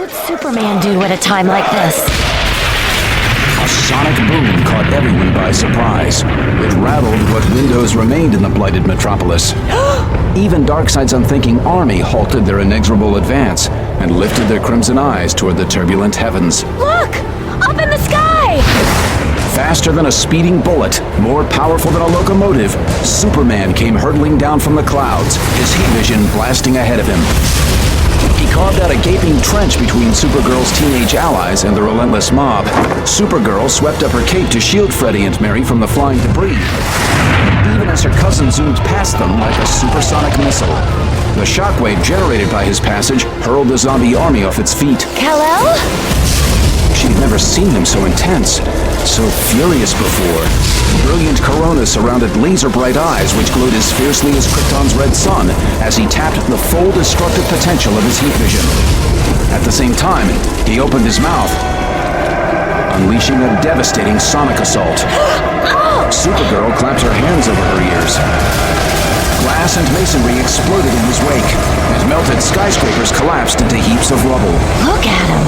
would Superman do at a time like this? A sonic boom caught everyone by surprise. It rattled what windows remained in the blighted metropolis. Even Darkseid's unthinking army halted their inexorable advance and lifted their crimson eyes toward the turbulent heavens. Look! Up in the sky! Faster than a speeding bullet, more powerful than a locomotive, Superman came hurtling down from the clouds, his heat vision blasting ahead of him. He carved out a gaping trench between Supergirl's teenage allies and the relentless mob. Supergirl swept up her cape to shield Freddy and Mary from the flying debris, even as her cousin zoomed past them like a supersonic missile. The shockwave generated by his passage hurled the zombie army off its feet. Kal-El? She'd never seen him so intense, so furious before. Brilliant corona surrounded laser-bright eyes which glowed as fiercely as Krypton's red sun as he tapped the full destructive potential of his heat vision. At the same time, he opened his mouth, unleashing a devastating sonic assault. Supergirl clapped her hands over her ears. Glass and masonry exploded in his wake, and melted skyscrapers collapsed into heaps of rubble. Look at him!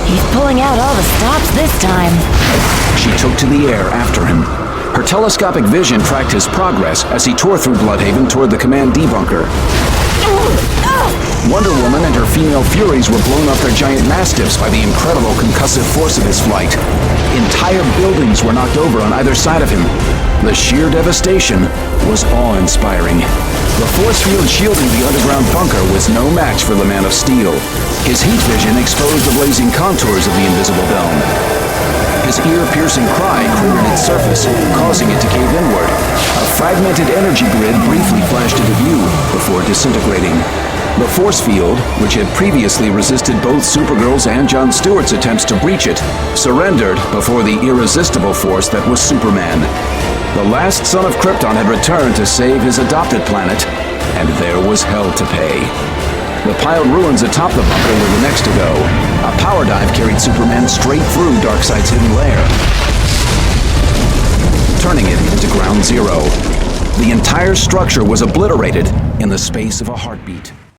He's pulling out all the stops this time. She took to the air after him. Her telescopic vision tracked his progress as he tore through Bloodhaven toward the Command D bunker. Wonder Woman and her female Furies were blown off their giant mastiffs by the incredible concussive force of his flight. Entire buildings were knocked over on either side of him. The sheer devastation was awe-inspiring. The force field shielding the underground bunker was no match for the Man of Steel. His heat vision exposed the blazing contours of the invisible dome. His ear-piercing cry cleared its surface, causing it to cave inward. A fragmented energy grid briefly flashed into view before disintegrating. The force field, which had previously resisted both Supergirl's and Jon Stewart's attempts to breach it, surrendered before the irresistible force that was Superman. The last son of Krypton had returned to save his adopted planet, and there was hell to pay. The piled ruins atop the bunker were the next to go. A power dive carried Superman straight through Darkseid's hidden lair, turning it into Ground Zero. The entire structure was obliterated in the space of a heartbeat.